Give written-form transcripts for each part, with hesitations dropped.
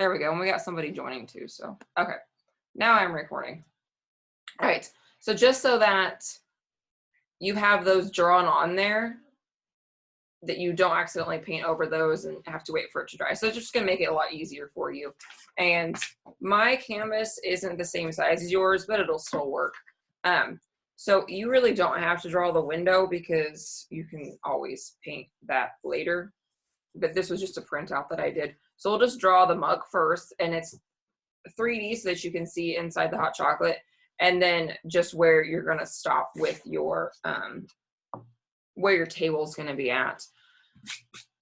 There we go. And we got somebody joining too. So, okay. Now I'm recording. All right. So just so that you have those drawn on there, that you don't accidentally paint over those and have to wait for it to dry. So it's just gonna make it a lot easier for you. And my canvas isn't the same size as yours, but it'll still work. So you really don't have to draw the window because you can always paint that later. But this was just a printout that I did. So we'll just draw the mug first, and it's 3D so that you can see inside the hot chocolate, and then just where you're gonna stop with your where your table is going to be at.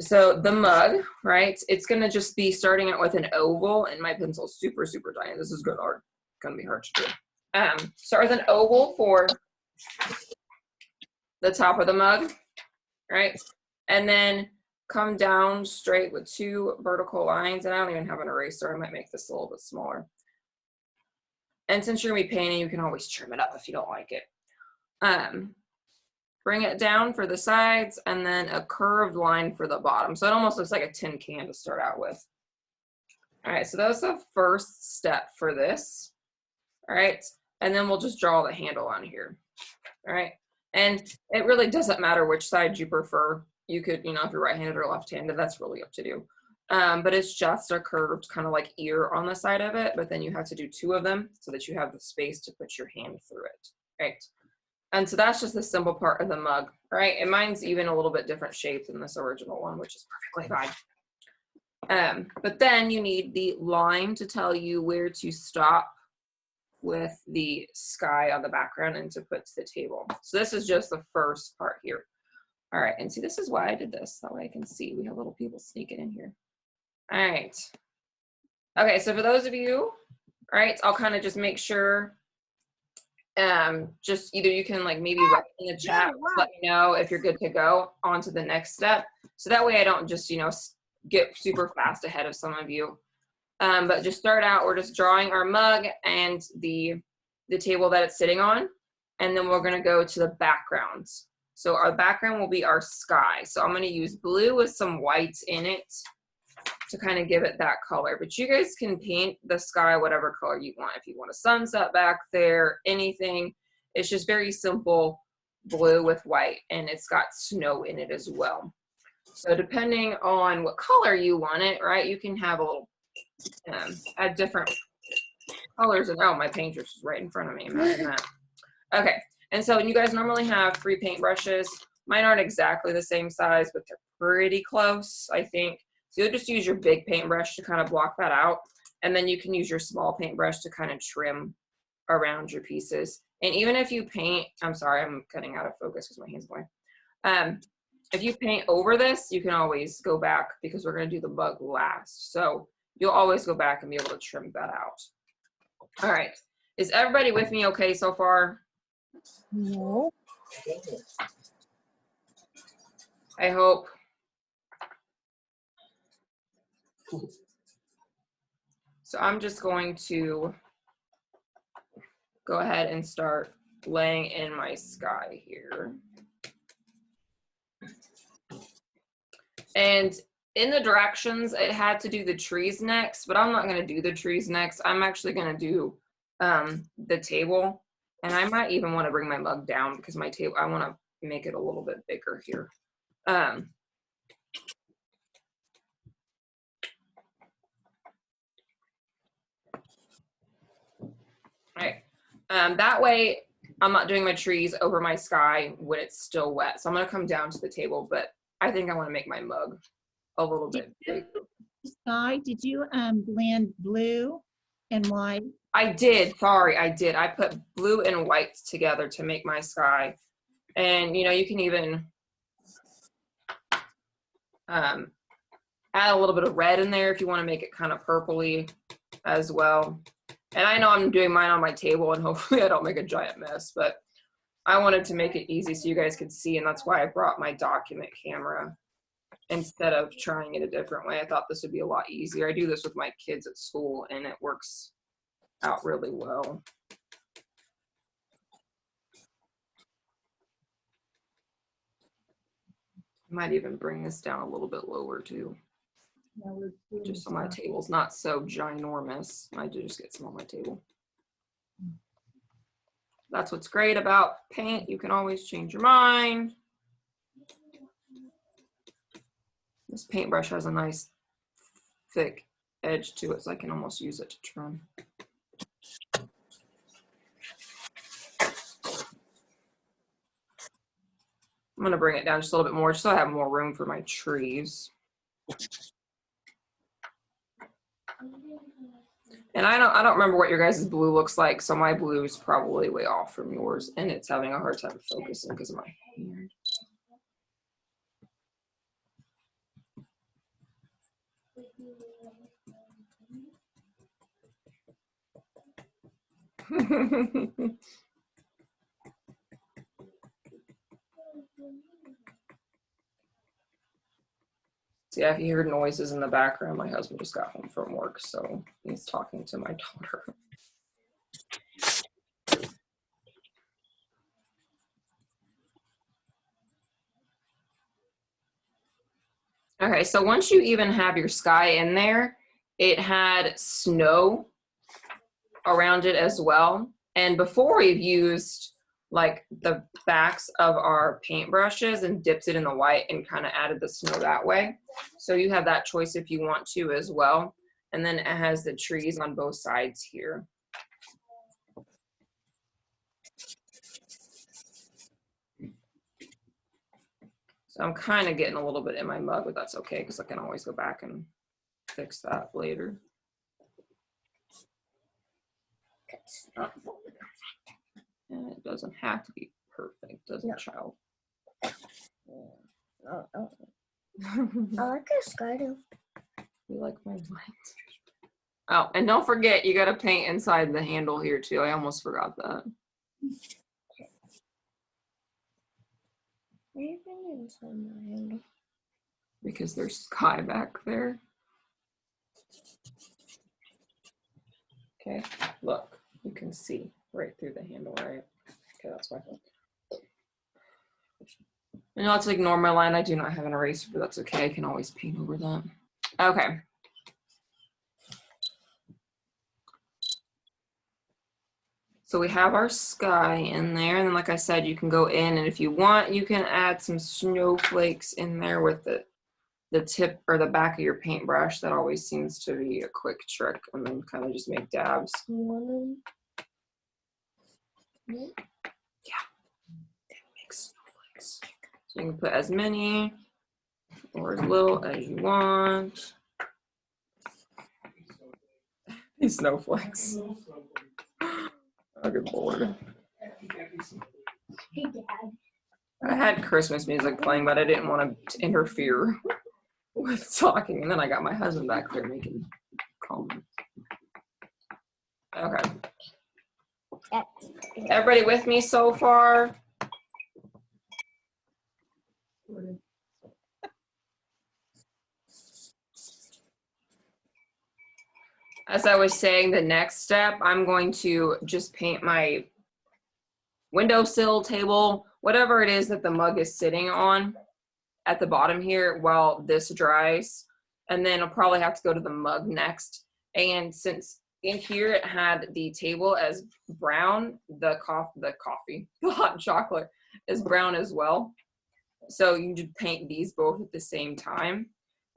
So the mug, right, it's going to just be starting out with an oval, and my pencil's super, super tiny. This is going to be hard to do. Start with an oval for the top of the mug, right? And then come down straight with 2 vertical lines. And I don't even have an eraser. I might make this a little bit smaller. And since you're going to be painting, you can always trim it up if you don't like it. Bring it down for the sides, and then a curved line for the bottom. So it almost looks like a tin can to start out with. All right, so that's the first step for this. All right, and then we'll just draw the handle on here. All right, and it really doesn't matter which side you prefer. You could, you know, if you're right-handed or left-handed, that's really up to you. But it's just a curved kind of like ear on the side of it, but then you have to do 2 of them so that you have the space to put your hand through it, right? And so that's just the simple part of the mug, right? And mine's even a little bit different shape than this original one, which is perfectly fine. But then you need the line to tell you where to stop with the sky on the background and to put to the table. So this is just the first part here. All right, and see, this is why I did this. That way I can see. We have little people sneaking in here. All right. Okay, so for those of you, all right, I'll kind of just make sure just either you can like maybe write in the chat, let me know if you're good to go on to the next step. So that way I don't just, you know, get super fast ahead of some of you. But just start out, we're just drawing our mug and the table that it's sitting on. And then we're gonna go to the backgrounds. So our background will be our sky. So I'm gonna use blue with some whites in it to kind of give it that color. But you guys can paint the sky whatever color you want. If you want a sunset back there, anything. It's just very simple blue with white, and it's got snow in it as well. So depending on what color you want it, right, you can have a little, add different colors. And oh, my painter's just right in front of me. Imagine that. Okay, and so you guys normally have 3 paintbrushes. Mine aren't exactly the same size, but they're pretty close, I think. So you'll just use your big paintbrush to kind of block that out. And then you can use your small paintbrush to kind of trim around your pieces. And even if you paint, I'm sorry, I'm cutting out of focus because my hand's going. If you paint over this, you can always go back because we're going to do the bug last. So you'll always go back and be able to trim that out. All right. Is everybody with me okay so far? No. I hope. So I'm just going to go ahead and start laying in my sky here. And in the directions, it had to do the trees next, but I'm not going to do the trees next. I'm actually going to do the table. And I might even want to bring my mug down because my table, I want to make it a little bit bigger here. Right. That way I'm not doing my trees over my sky when it's still wet. So I'm going to come down to the table, but I think I want to make my mug a little bit bigger. Sky, did you blend blue and white? I did. Sorry, I did. I put blue and white together to make my sky. And, you know, you can even add a little bit of red in there if you want to make it kind of purpley as well. And I know I'm doing mine on my table, and hopefully I don't make a giant mess, but I wanted to make it easy so you guys could see, and that's why I brought my document camera instead of trying it a different way. I thought this would be a lot easier. I do this with my kids at school, and it works out really well. I might even bring this down a little bit lower too. Just so my table's not so ginormous. I do just get some on my table. That's what's great about paint. You can always change your mind. This paintbrush has a nice thick edge to it, so I can almost use it to trim. I'm gonna bring it down just a little bit more, just so I have more room for my trees. And I don't remember what your guys' blue looks like, so my blue is probably way off from yours, and it's having a hard time focusing because of my hand. So yeah, if you hear noises in the background, my husband just got home from work, so he's talking to my daughter. Okay, so once you even have your sky in there, it had snow around it as well. And before we've used like the backs of our paintbrushes and dipped it in the white and kind of added the snow that way. So you have that choice if you want to as well. And then it has the trees on both sides here. So I'm kind of getting a little bit in my mug, but that's okay because I can always go back and fix that later. And it doesn't have to be perfect, does it, child? I like a sky too. You like my light? Oh, and don't forget, you got to paint inside the handle here too. I almost forgot that. Why are you painting inside my handle? Because there's sky back there. Okay, look, you can see right through the handle, right? Okay, that's why I thought. And I'll have to ignore my line. I do not have an eraser, but that's okay. I can always paint over that. Okay. So we have our sky in there, and then like I said, you can go in, and if you want, you can add some snowflakes in there with the tip or the back of your paintbrush. That always seems to be a quick trick, and then kind of just make dabs. Yeah, that makes snowflakes. So you can put as many or as little as you want. These snowflakes. Oh, good Lord. Hey, Dad. I had Christmas music playing, but I didn't want to interfere with talking. And then I got my husband back there making comments. Okay. Everybody with me so far? As I was saying, the next step, I'm going to just paint my windowsill, table, whatever it is that the mug is sitting on at the bottom here while this dries. And then I'll probably have to go to the mug next. And since in here it had the table as brown, the hot chocolate is brown as well. So you can paint these both at the same time.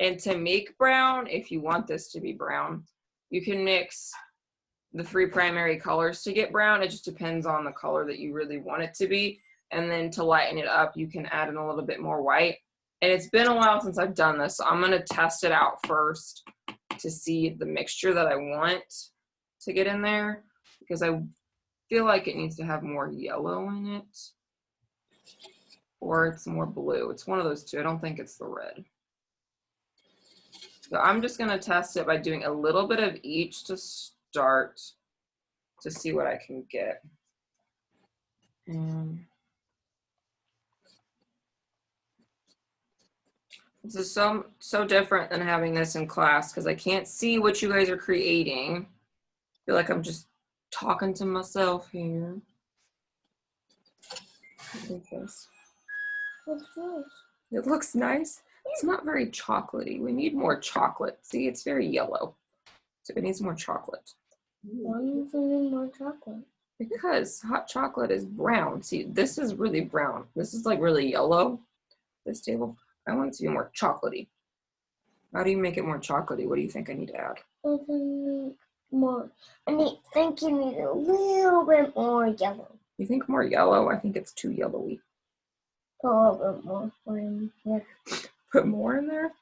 And to make brown, if you want this to be brown, you can mix the 3 primary colors to get brown. It just depends on the color that you really want it to be. And then to lighten it up, you can add in a little bit more white. And it's been a while since I've done this, so I'm gonna test it out first to see the mixture that I want to get in there, because I feel like it needs to have more yellow in it, or it's more blue. It's one of those two. I don't think it's the red. So I'm just gonna test it by doing a little bit of each to start to see what I can get. And this is so different than having this in class because I can't see what you guys are creating. I feel like I'm just talking to myself here. I think this. What's this? It looks nice. It's not very chocolatey. We need more chocolate. See, it's very yellow. So it needs more chocolate. Why do you need more chocolate? Because hot chocolate is brown. See, this is really brown. This is like really yellow, this table. I want it to be more chocolatey. How do you make it more chocolatey? What do you think I need to add? More. Think you need a little bit more yellow. You think more yellow? I think it's too yellowy. A little bit more in here. Put more in there?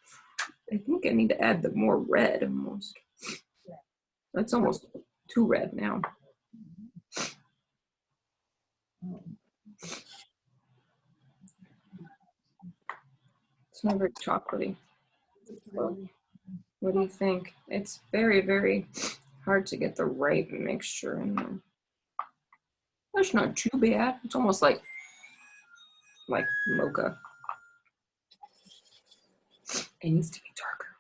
I think I need to add the more red almost. That's almost too red now. It's not very chocolatey. What do you think? It's very, very hard to get the right mixture in there. That's not too bad. It's almost like mocha. It needs to be darker.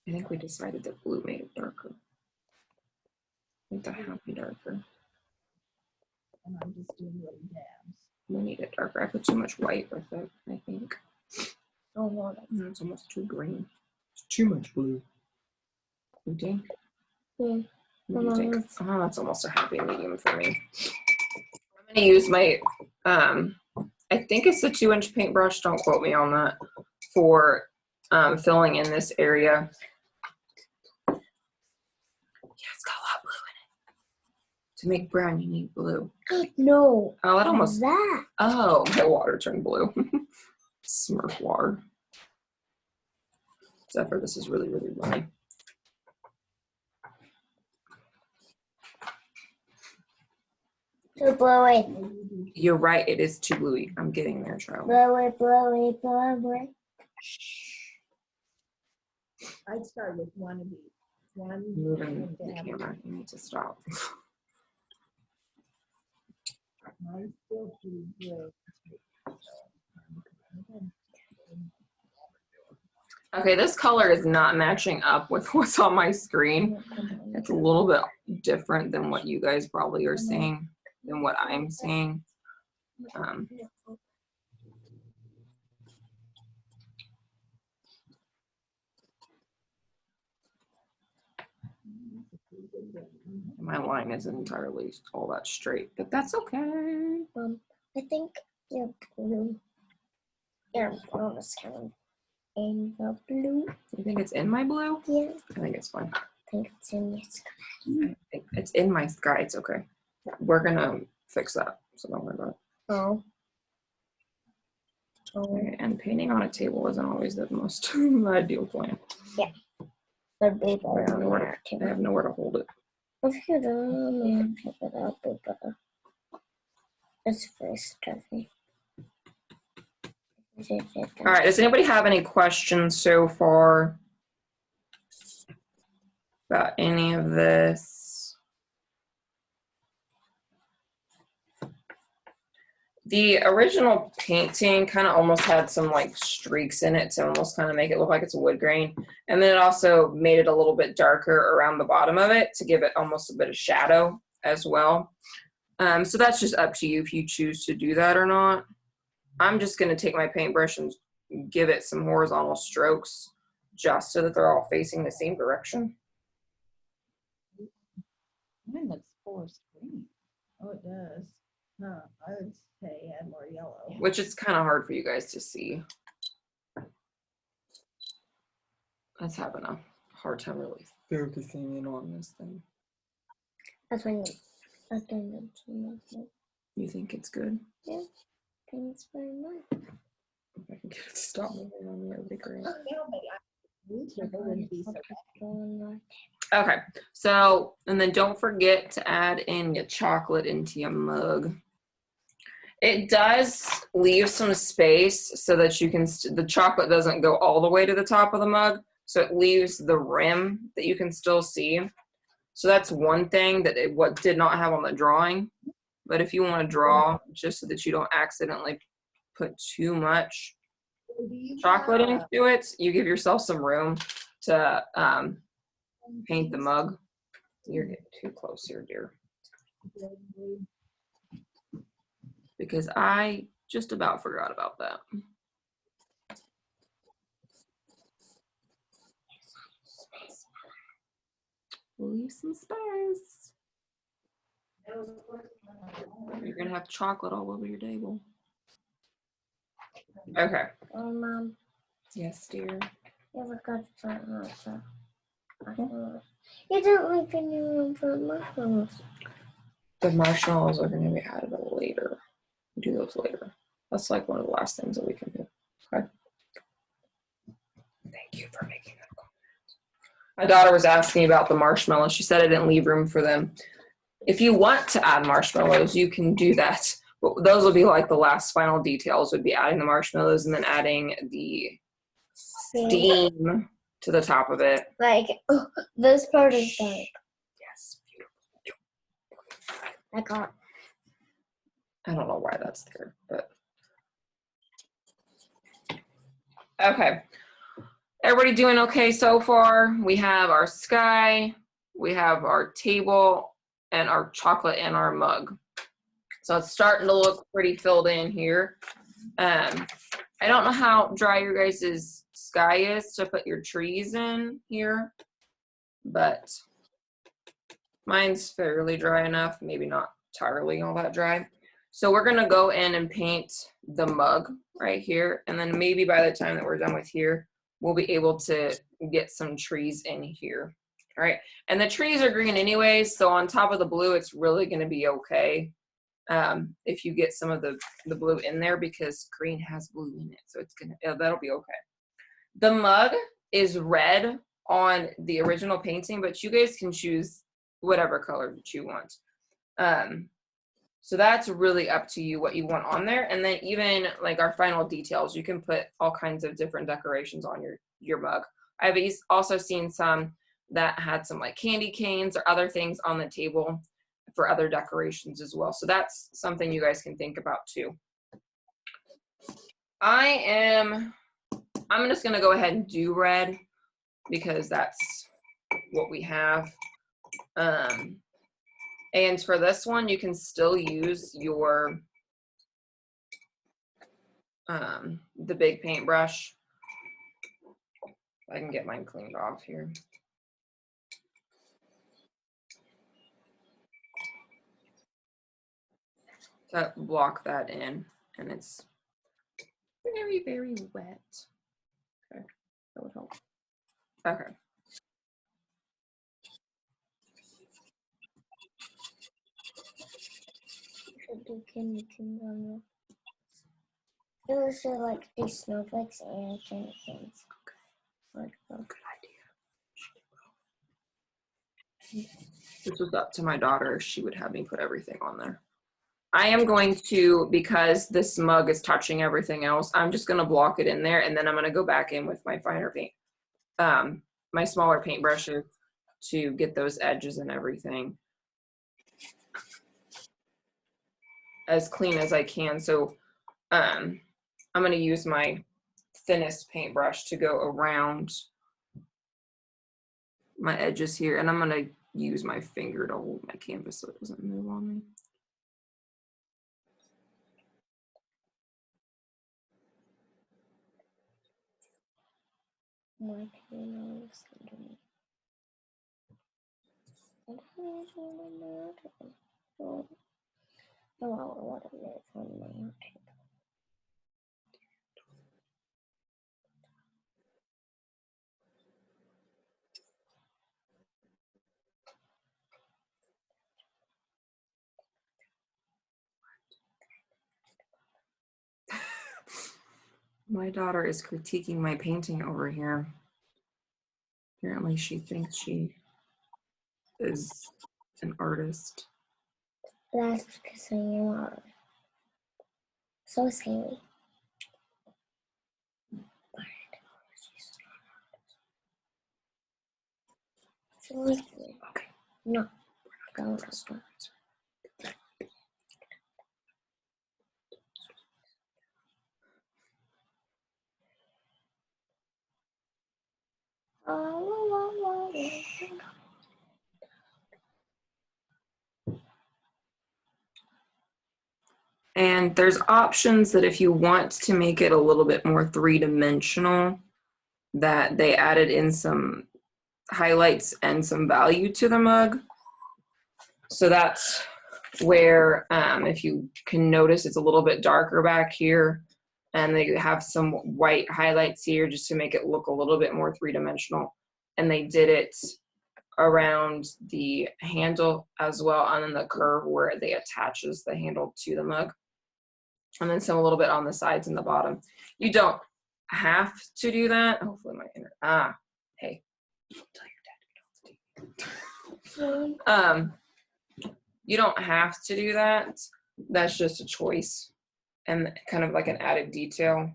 I think we decided that blue made it darker. I think that has to be darker. And I'm just doing little dabs. We need it darker. I put too much white with it, I think. Oh, wow. It's almost too green. It's too much blue. You think? Yeah. What do you think? Oh, that's almost a happy medium for me. I'm gonna use my, I think it's a 2-inch paintbrush, don't quote me on that, for filling in this area. Yeah, it's got a lot of blue in it. To make brown, you need blue. No. Oh, that almost, That. oh, my water turned blue. Smurf water. Except for this is really, really runny. Too bluey. You're right, it is too bluey. I'm getting there, Charlie. Bluey, bluey, bluey. I'd start with one of each. One. Moving the camera, you need to stop. Mine's still too blue. Okay, this color is not matching up with what's on my screen. It's a little bit different than what you guys probably are seeing, than what I'm seeing. My line isn't entirely all that straight, but that's okay. I think your blue. Your brown is kind of in the blue. You think it's in my blue? Yeah. I think it's fine. I think it's in your sky. I think it's in my sky. It's okay. We're gonna fix that, so don't worry about it. Oh. Okay, and painting on a table isn't always the most ideal plan. Yeah. But be I better have on nowhere your to, I table. have nowhere to hold it. If you don't, man, pick it up, be better. It's very stuffy. All right, does anybody have any questions so far about any of this? The original painting kind of almost had some like streaks in it to almost kind of make it look like it's a wood grain. And then it also made it a little bit darker around the bottom of it to give it almost a bit of shadow as well. So that's just up to you if you choose to do that or not. I'm just going to take my paintbrush and give it some horizontal strokes just so that they're all facing the same direction. Mine looks forest green. Oh, it does. Huh. I would say add more yellow. Which is kind of hard for you guys to see. That's having a hard time really focusing in on this thing. That's when I think it's enough. You think it's good? Yeah. Thanks very much. If I can get it to stop moving on me, that would be great. Wouldn't be so bad. Okay, so, and then don't forget to add in your chocolate into your mug. It does leave some space so that you can, the chocolate doesn't go all the way to the top of the mug, so it leaves the rim that you can still see. So that's one thing that it did not have on the drawing. But if you want to draw, just so that you don't accidentally put too much chocolate into it, you give yourself some room to paint the mug. You're getting too close here, dear. Because I just about forgot about that. We'll leave some space. You're gonna have chocolate all over your table. Okay. Oh, Mom, Yes, dear. you ever got to try marshmallows? You don't leave any room for marshmallows. The marshmallows are gonna be added later. We'll do those later. That's like one of the last things that we can do. Okay. Thank you for making that comment. My daughter was asking about the marshmallows. She said I didn't leave room for them. If you want to add marshmallows, you can do that. But those will be like the last final details, would be adding the marshmallows and then adding the steam to the top of it. Like, oh, this part is dark. Yes, beautiful. I don't know why that's there, but. Okay. Everybody doing okay so far? We have our sky, we have our table, and our chocolate and our mug. So it's starting to look pretty filled in here. I don't know how dry your guys' sky is to put your trees in here, but mine's fairly dry enough, maybe not entirely all that dry. So we're gonna go in and paint the mug right here, and then maybe by the time that we're done with here, we'll be able to get some trees in here. All right, and the trees are green anyways, so on top of the blue, it's really gonna be okay if you get some of the blue in there, because green has blue in it, so it's gonna, that'll be okay. The mug is red on the original painting, but you guys can choose whatever color that you want. So that's really up to you what you want on there. And then even like our final details, you can put all kinds of different decorations on your mug. I've also seen some that had some like candy canes or other things on the table for other decorations as well. So that's something you guys can think about too. I'm just gonna go ahead and do red because that's what we have. And for this one, you can still use your, the big paintbrush. I can get mine cleaned off here. To block that in, and it's very, very wet. Okay, that would help. Okay. Should do candy canes on there. Those are like these snowflakes and candy canes. Okay. Good idea. This was up to my daughter. She would have me put everything on there. I am going to, because this mug is touching everything else, I'm just going to block it in there, and then I'm going to go back in with my finer paint, my smaller paintbrushes to get those edges and everything as clean as I can. So I'm going to use my thinnest paintbrush to go around my edges here, and I'm going to use my finger to hold my canvas so it doesn't move on me. Why can you not listen to me? I don't know what it is on my table. My daughter is critiquing my painting over here. Apparently she thinks she is an artist. That's because you are. So is Haley. Okay. No. Go. And there's options that if you want to make it a little bit more three-dimensional, that they added in some highlights and some value to the mug. So that's where, if you can notice, it's a little bit darker back here, and they have some white highlights here just to make it look a little bit more three-dimensional. And they did it around the handle as well, and then the curve where they attaches the handle to the mug, and then some a little bit on the sides and the bottom. You don't have to do that. Hopefully my hey, tell your dad. You don't have to do that. That's just a choice and kind of like an added detail.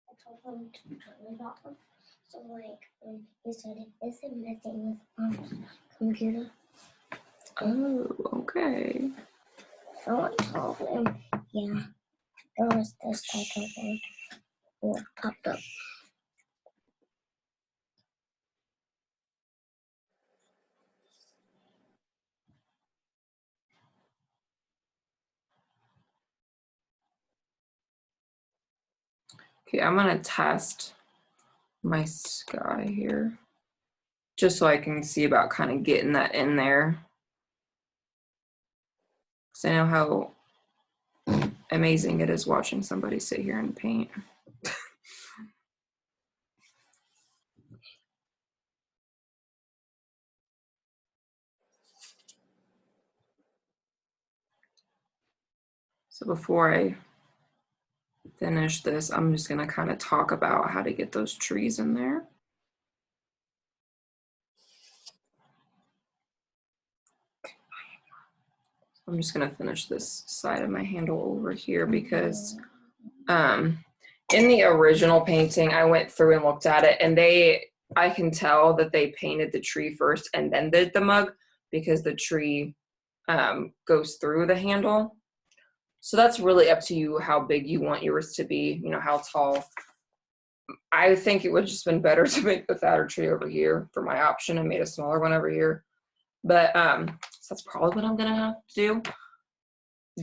I told him to turn it off. So like he said it isn't messing with computer. Oh, okay. So I told him, yeah, there was this type of thing that popped up. Okay, I'm gonna test my sky here, just so I can see about kind of getting that in there. Because I know how amazing it is watching somebody sit here and paint. So before I finish this, I'm just gonna kind of talk about how to get those trees in there. I'm just gonna finish this side of my handle over here because in the original painting, I went through and looked at it, and I can tell that they painted the tree first and then did the mug, because the tree goes through the handle. So that's really up to you how big you want yours to be, you know, how tall. I think it would just been better to make the fatter tree over here for my option and made a smaller one over here. But so that's probably what I'm gonna have to do,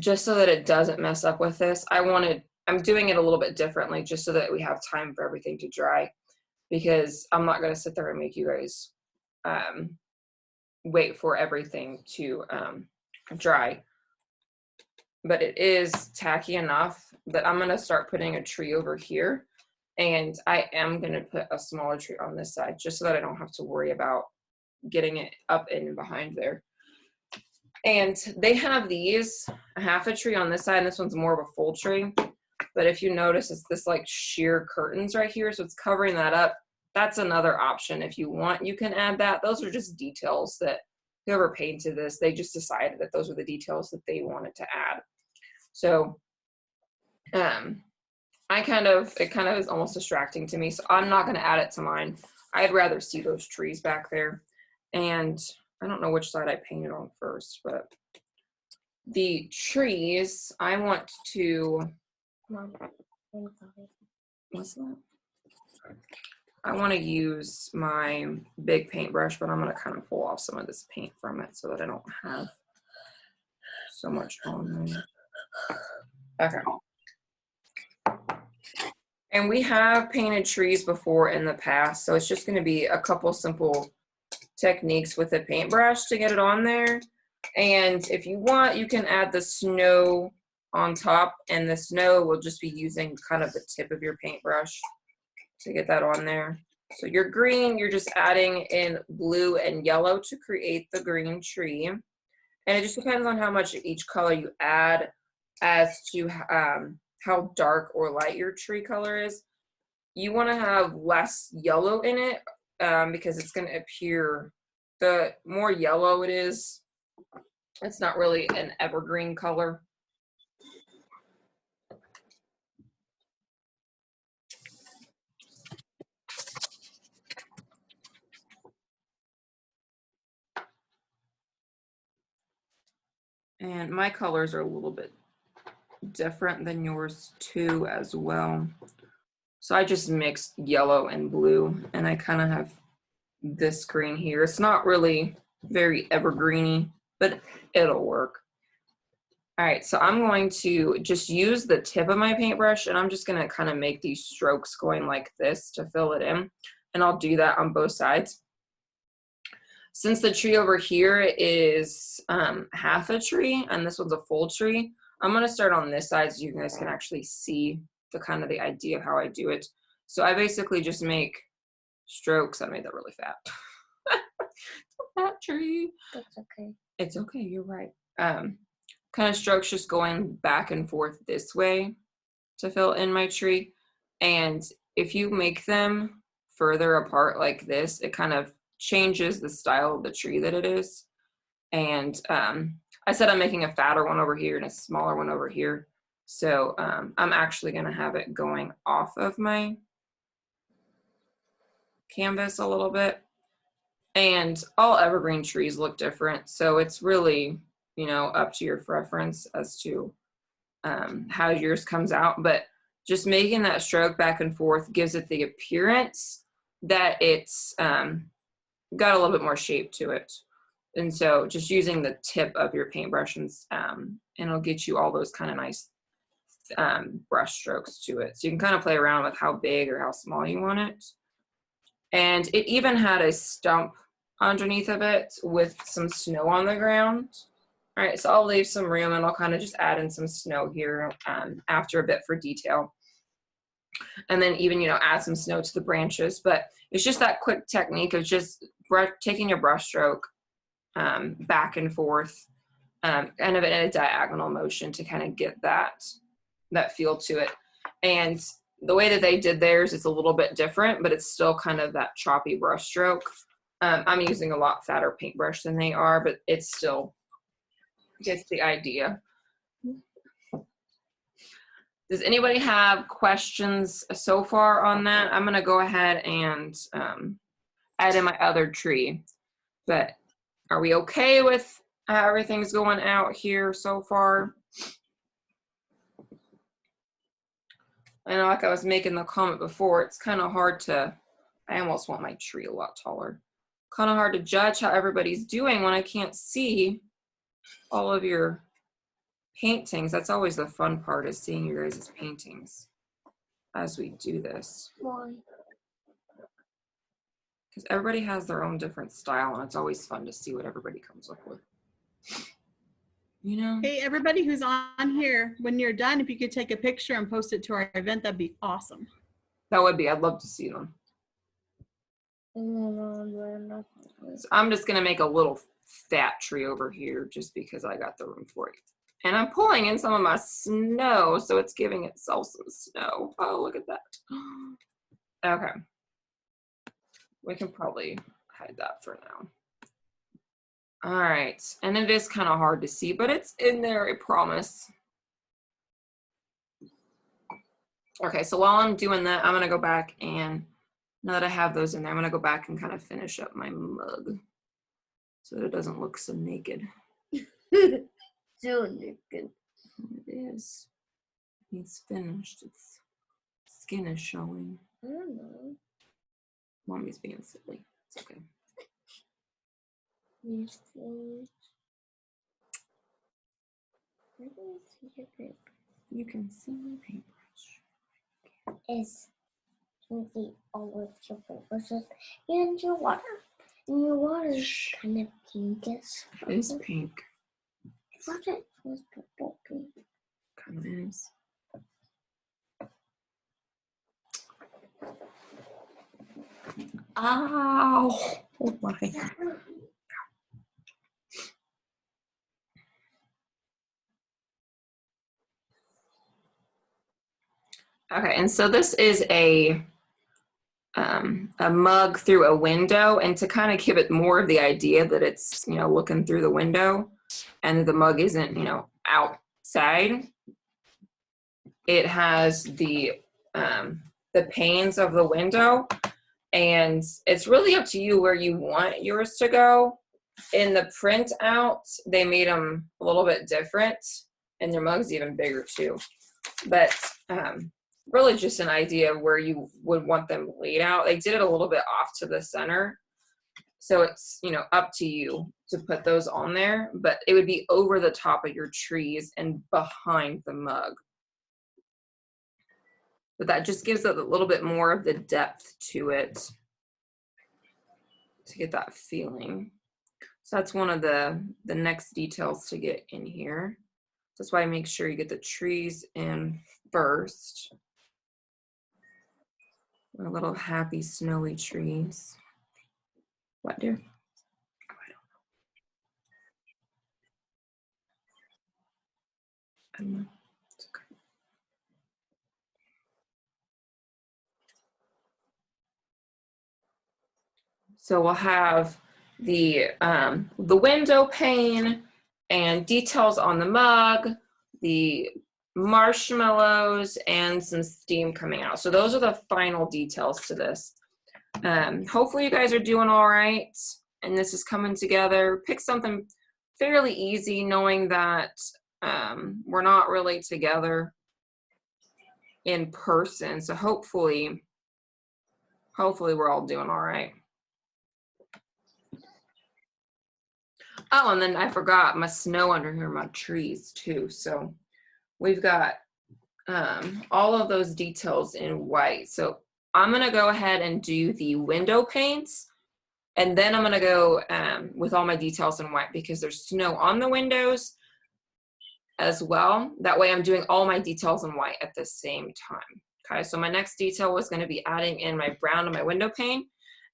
just so that it doesn't mess up with this. I'm doing it a little bit differently just so that we have time for everything to dry, because I'm not gonna sit there and make you guys wait for everything to dry. But it is tacky enough that I'm gonna start putting a tree over here, and I am gonna put a smaller tree on this side just so that I don't have to worry about getting it up and behind there. And they have these, half a tree on this side, and this one's more of a full tree. But if you notice, it's this like sheer curtains right here, so it's covering that up. That's another option. If you want, you can add that. Those are just details that whoever painted this, they just decided that those are the details that they wanted to add. So it kind of is almost distracting to me, so I'm not gonna add it to mine. I'd rather see those trees back there. And I don't know which side I painted on first, but the trees, I want to, what's that? I want to use my big paintbrush, but I'm going to kind of pull off some of this paint from it so that I don't have so much on there. Okay. And we have painted trees before in the past, so it's just going to be a couple simple techniques with a paintbrush to get it on there. And if you want, you can add the snow on top, and the snow will just be using kind of the tip of your paintbrush to get that on there. So your green, you're just adding in blue and yellow to create the green tree. And it just depends on how much of each color you add as to how dark or light your tree color is. You want to have less yellow in it because it's going to appear, the more yellow it is, it's not really an evergreen color. And my colors are a little bit different than yours too as well. So I just mixed yellow and blue, and I kind of have this green here. It's not really very evergreeny, but it'll work. All right, so I'm going to just use the tip of my paintbrush, and I'm just gonna kind of make these strokes going like this to fill it in, and I'll do that on both sides. Since the tree over here is half a tree, and this one's a full tree, I'm gonna start on this side so you guys can actually see the kind of the idea of how I do it. So I basically just make strokes. I made that really fat. Fat tree. That's okay. It's okay, you're right. Kind of strokes just going back and forth this way to fill in my tree. And if you make them further apart like this, it kind of changes the style of the tree that it is. And I said I'm making a fatter one over here and a smaller one over here. So I'm actually gonna have it going off of my canvas a little bit. And all evergreen trees look different. So it's really, you know, up to your preference as to how yours comes out. But just making that stroke back and forth gives it the appearance that it's got a little bit more shape to it. And so just using the tip of your paintbrush and it'll get you all those kind of nice brush strokes to it. So you can kind of play around with how big or how small you want it. And it even had a stump underneath of it with some snow on the ground. All right, so I'll leave some room and I'll kind of just add in some snow here after a bit for detail. And then even, you know, add some snow to the branches. But it's just that quick technique of just taking your brush stroke back and forth, kind of in a diagonal motion to kind of get that feel to it. And the way that they did theirs is a little bit different, but it's still kind of that choppy brush stroke. I'm using a lot fatter paintbrush than they are, but it still gets the idea. Does anybody have questions so far on that? I'm gonna go ahead and add in my other tree, but are we okay with how everything's going out here so far? I know, like I was making the comment before, it's kind of hard to, I almost want my tree a lot taller. Kind of hard to judge how everybody's doing when I can't see all of your paintings. That's always the fun part, is seeing your guys' paintings as we do this. Why? Because everybody has their own different style, and it's always fun to see what everybody comes up with. You know? Hey, everybody who's on here, when you're done, if you could take a picture and post it to our event, that'd be awesome. That would be, I'd love to see them. So I'm just gonna make a little fat tree over here just because I got the room for it. And I'm pulling in some of my snow, so it's giving itself some snow. Oh, look at that. Okay. We can probably hide that for now. All right, and it is kind of hard to see, but it's in there, I promise. Okay, so while I'm doing that, I'm gonna go back and, now that I have those in there, I'm gonna go back and kind of finish up my mug so that it doesn't look so naked. So naked. It is. It's finished. Its skin is showing. I don't know. Mommy's being silly. It's okay. You see? Where do I see your paper? You can see my paintbrush. Is you can see all of your paintbrushes and your water. And your water is kind of pinkish. It's pink. I thought it was purple pink. Kind of is. Ow! Oh my. Okay, and so this is a mug through a window, and to kind of give it more of the idea that it's, you know, looking through the window and the mug isn't, you know, outside. It has the panes of the window, and it's really up to you where you want yours to go. In the print out, they made them a little bit different, and their mug's even bigger too. But really just an idea of where you would want them laid out. I did it a little bit off to the center. So it's, you know, up to you to put those on there, but it would be over the top of your trees and behind the mug. But that just gives it a little bit more of the depth to it to get that feeling. So that's one of the next details to get in here. That's why I make sure you get the trees in first. Our little happy snowy trees. What, dear? Oh, I don't know. It's okay. So we'll have the window pane and details on the mug, the marshmallows, and some steam coming out. So those are the final details to this. Hopefully you guys are doing all right and this is coming together. Pick something fairly easy, knowing that we're not really together in person. So hopefully we're all doing all right. Oh, and then I forgot my snow under here, my trees too. So we've got all of those details in white. So I'm gonna go ahead and do the window paints, and then I'm gonna go with all my details in white because there's snow on the windows as well. That way I'm doing all my details in white at the same time. Okay, so my next detail was gonna be adding in my brown to my window pane,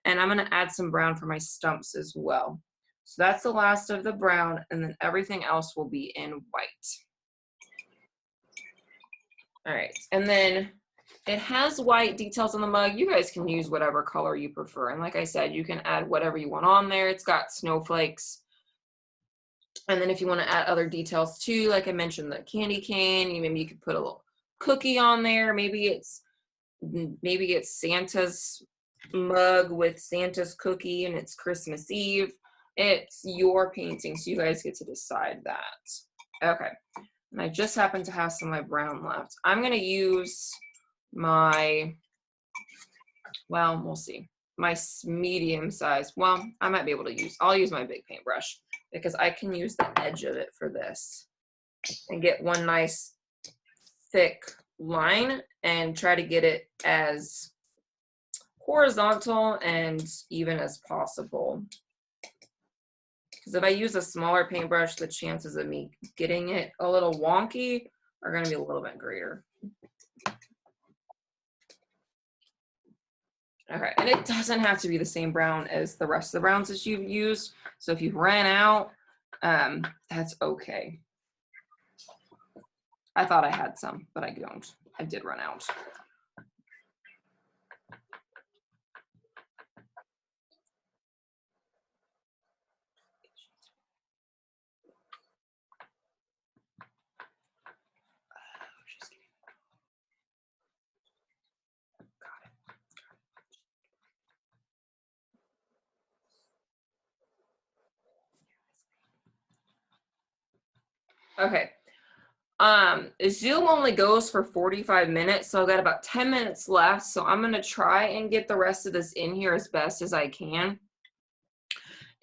and I'm gonna add some brown for my stumps as well. So that's the last of the brown, and then everything else will be in white. All right, and then it has white details on the mug. You guys can use whatever color you prefer. And like I said, you can add whatever you want on there. It's got snowflakes. And then if you want to add other details too, like I mentioned, the candy cane, maybe you could put a little cookie on there. Maybe it's Santa's mug with Santa's cookie and it's Christmas Eve. It's your painting, so you guys get to decide that. Okay, and I just happen to have some of my brown left. I'm gonna use my, well, we'll see, my medium size. Well, I might be able to I'll use my big paintbrush because I can use the edge of it for this and get one nice thick line and try to get it as horizontal and even as possible. Because if I use a smaller paintbrush, the chances of me getting it a little wonky are going to be a little bit greater. Okay, and it doesn't have to be the same brown as the rest of the browns that you've used. So if you ran out, that's okay. I thought I had some, but I don't. I did run out. Okay. Zoom only goes for 45 minutes, so I've got about 10 minutes left. So I'm gonna try and get the rest of this in here as best as I can.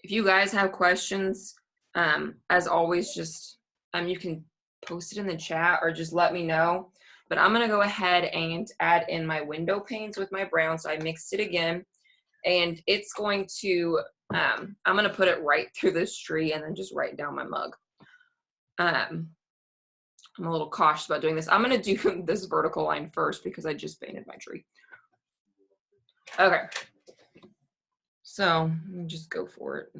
If you guys have questions, as always, just you can post it in the chat or just let me know. But I'm gonna go ahead and add in my window panes with my brown. So I mixed it again, and it's going to, I'm gonna put it right through this tree and then just right down my mug. I'm a little cautious about doing this. I'm going to do this vertical line first because I just painted my tree. Okay. So let me just go for it.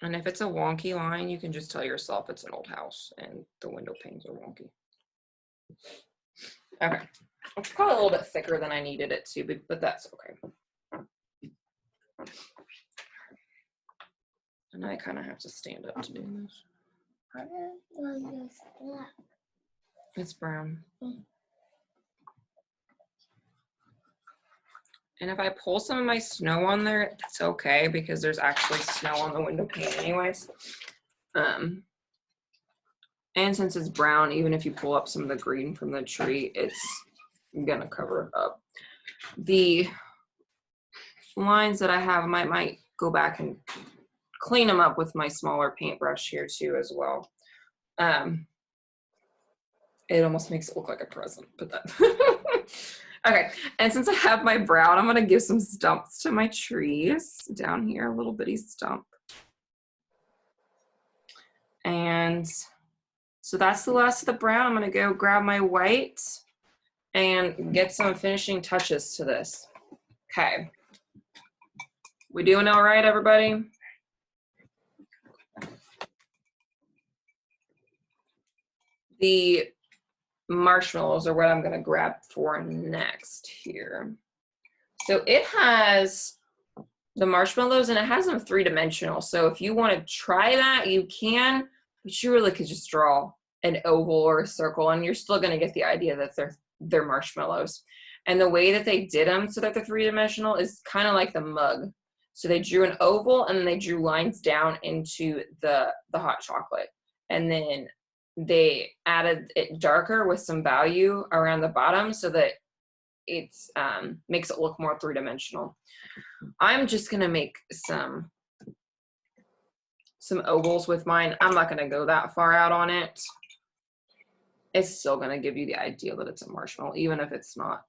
And if it's a wonky line, you can just tell yourself it's an old house and the window panes are wonky. Okay. It's probably a little bit thicker than I needed it to, but that's okay. And I kind of have to stand up to do this. It's brown. And if I pull some of my snow on there, it's okay because there's actually snow on the window pane anyways. And And since it's brown, even if you pull up some of the green from the tree, it's gonna cover it up. The lines that I have, I might go back and clean them up with my smaller paintbrush here too as well. It almost makes it look like a present, but that. Okay, and since I have my brown, I'm gonna give some stumps to my trees down here, a little bitty stump. And so that's the last of the brown. I'm gonna go grab my white and get some finishing touches to this. Okay. We doing all right, everybody? The marshmallows are what I'm gonna grab for next here. So it has the marshmallows and it has them 3-dimensional. So if you wanna try that, you can, but you really could just draw an oval or a circle and you're still gonna get the idea that they're marshmallows. And the way that they did them so that they're 3-dimensional is kind of like the mug. So they drew an oval and then they drew lines down into the hot chocolate. And then they added it darker with some value around the bottom so that it's makes it look more 3-dimensional. I'm just gonna make some ovals with mine. I'm not gonna go that far out on it. It's still gonna give you the idea that it's a marshmallow, even if it's not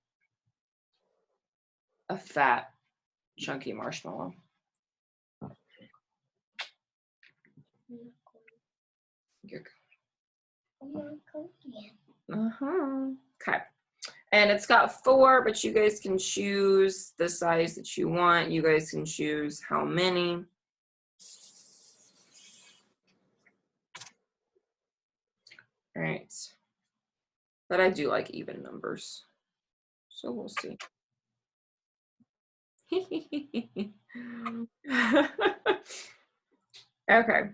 a fat, chunky marshmallow. Okay. And it's got 4, but you guys can choose the size that you want. You guys can choose how many. All right. But I do like even numbers. So we'll see. Okay.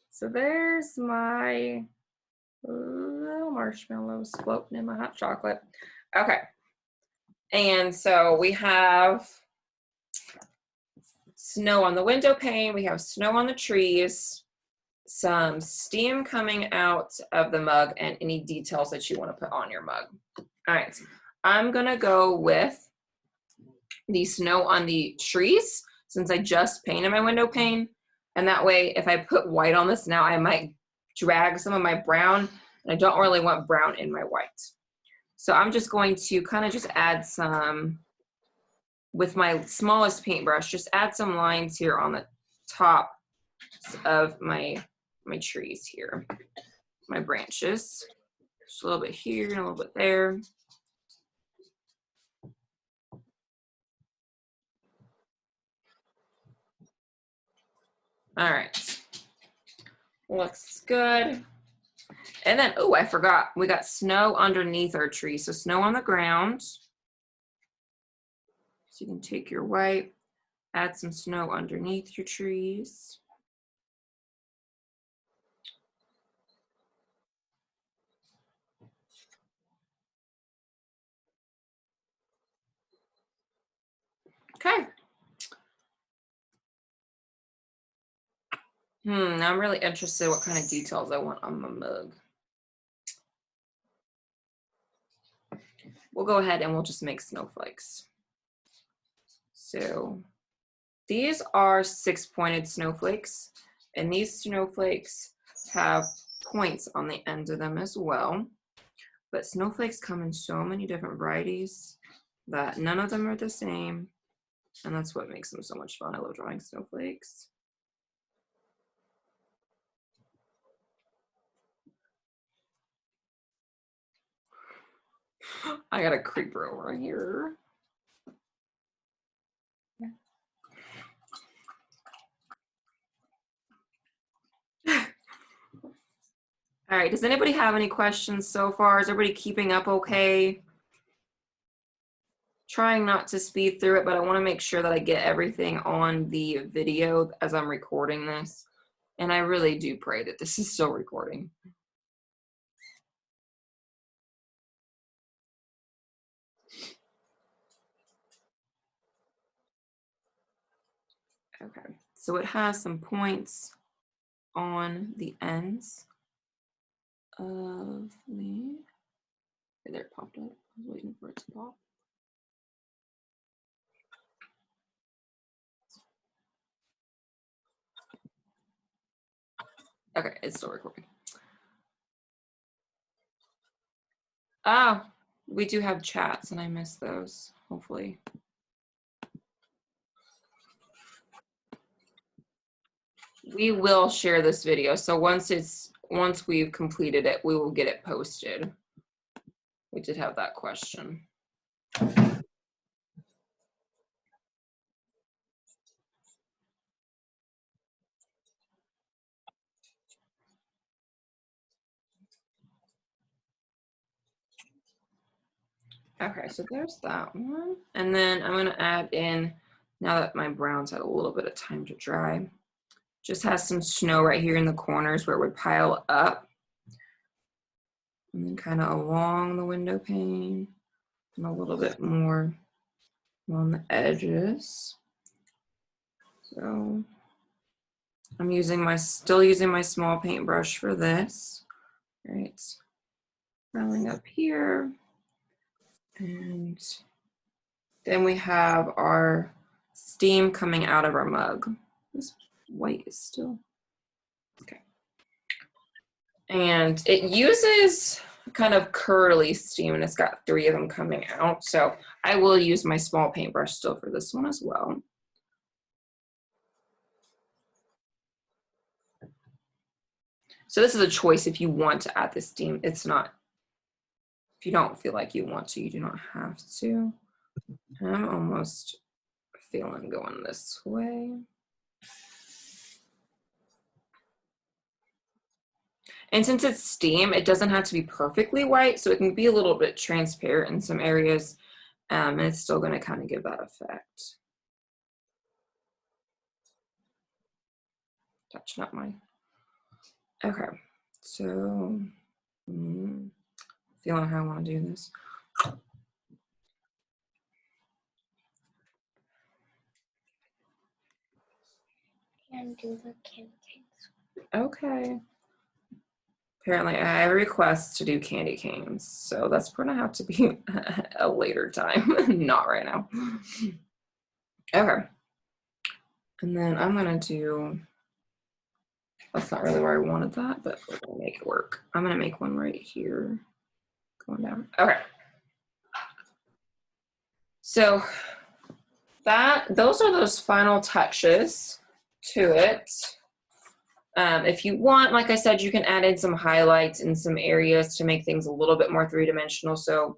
So there's my little marshmallows floating in my hot chocolate. Okay. And so we have snow on the window pane. We have snow on the trees, some steam coming out of the mug, and any details that you want to put on your mug. All right. I'm going to go with the snow on the trees since I just painted my window pane. And that way, if I put white on this now, I might drag some of my brown. And I don't really want brown in my white. So I'm just going to kind of just add some, with my smallest paintbrush, just add some lines here on the top of my trees here, my branches. Just a little bit here and a little bit there. All right, looks good. And then, oh, I forgot, we got snow underneath our tree. So snow on the ground. So you can take your white, add some snow underneath your trees. Okay. Now I'm really interested what kind of details I want on my mug. We'll go ahead and we'll just make snowflakes. So these are 6-pointed snowflakes, and these snowflakes have points on the end of them as well. But snowflakes come in so many different varieties that none of them are the same, and that's what makes them so much fun. I love drawing snowflakes. I got a creeper over here. All right, does anybody have any questions so far? Is everybody keeping up okay? Trying not to speed through it, but I want to make sure that I get everything on the video as I'm recording this. And I really do pray that this is still recording. Okay, so it has some points on the ends. of me. Okay, there it popped up. I was waiting for it to pop. Okay, it's still recording. Oh, we do have chats and I missed those, hopefully. We will share this video. So once we've completed it, we will get it posted. We did have that question. Okay, so there's that one. And then I'm gonna add in, now that my brown's had a little bit of time to dry, just has some snow right here in the corners where it would pile up. And then kind of along the window pane and a little bit more on the edges. So I'm still using my small paintbrush for this. All right, rolling up here. And then we have our steam coming out of our mug. This white is still, okay. And it uses kind of curly steam and it's got 3 of them coming out. So I will use my small paintbrush still for this one as well. So this is a choice if you want to add the steam. It's not, if you don't feel like you want to, you do not have to. I'm almost feeling going this way. And since it's steam, it doesn't have to be perfectly white, so it can be a little bit transparent in some areas, and it's still going to kind of give that effect. Touching up my, okay, so feeling how I want to do this. And do the candy canes. Okay. Apparently I have a request to do candy canes, so that's going to have to be a later time, not right now. Okay. And then I'm going to do, that's not really where I wanted that, but we're going to make it work. I'm going to make one right here, going down. Okay. So those are those final touches to it. If you want, like I said, you can add in some highlights in some areas to make things a little bit more three-dimensional. So,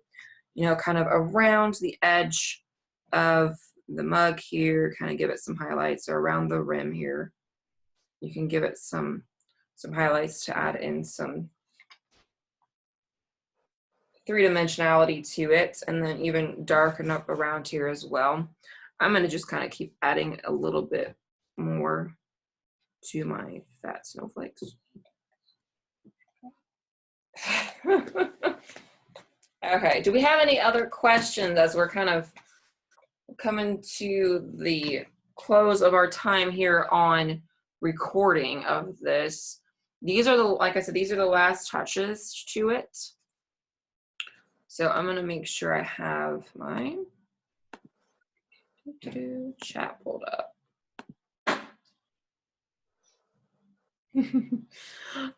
you know, kind of around the edge of the mug here, kind of give it some highlights, or around the rim here. You can give it some highlights to add in some three-dimensionality to it, and then even darken up around here as well. I'm going to just kind of keep adding a little bit more to my fat snowflakes. Okay, do we have any other questions as we're kind of coming to the close of our time here on recording of this? These are the, like I said, these are the last touches to it. So I'm gonna make sure I have my chat pulled up.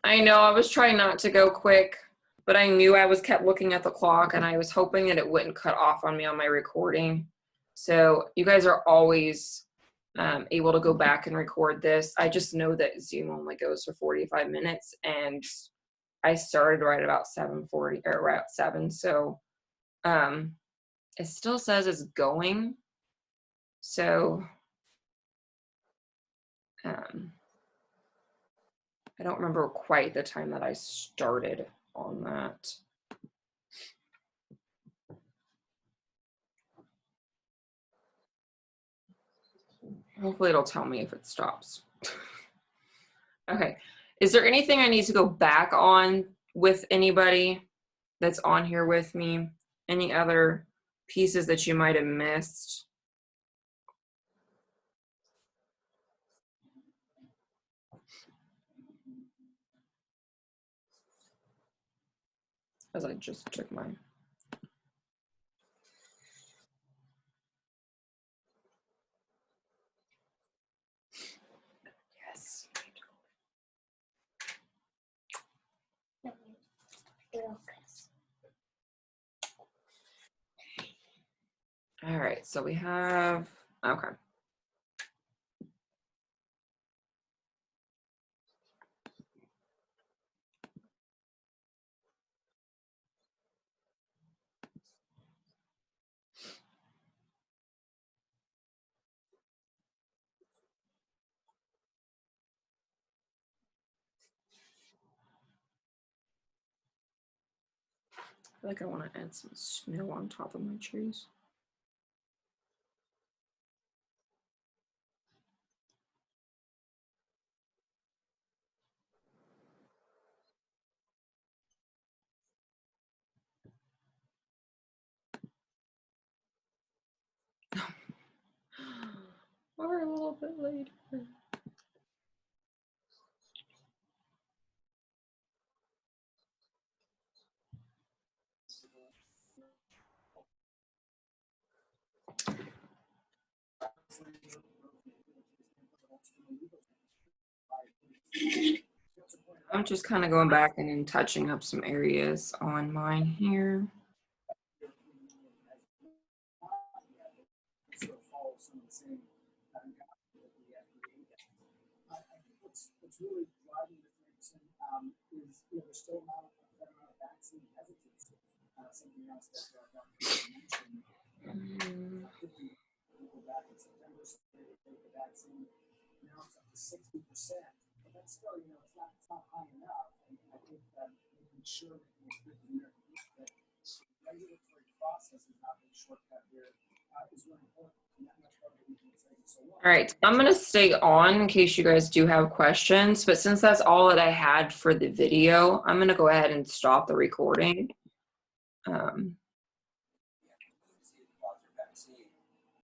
I know I was trying not to go quick, but I knew I was kept looking at the clock and I was hoping that it wouldn't cut off on me on my recording. So you guys are always able to go back and record this. I just know that Zoom only goes for 45 minutes and I started right about 7:40 or right at 7. So it still says it's going. So I don't remember quite the time that I started on that. Hopefully it'll tell me if it stops. Okay. Is there anything I need to go back on with anybody that's on here with me? Any other pieces that you might have missed? as I just took mine. Yes. All right, so we have, okay. I feel like I want to add some snow on top of my trees. Or a little bit later. I'm just kind of going back and then touching up some areas on mine here. What's really driving the things is there's still not a fair amount of vaccine hesitancy. Something else that mentioned. 50 people back in September said they take the vaccine. Now it's up to 60%. But that's still, it's not high enough. And I think that making sure that the regulatory process is not being shortcut here is really important. And that's why we can say so well. All right, I'm going to stay on in case you guys do have questions, but since that's all that I had for the video, I'm going to go ahead and stop the recording.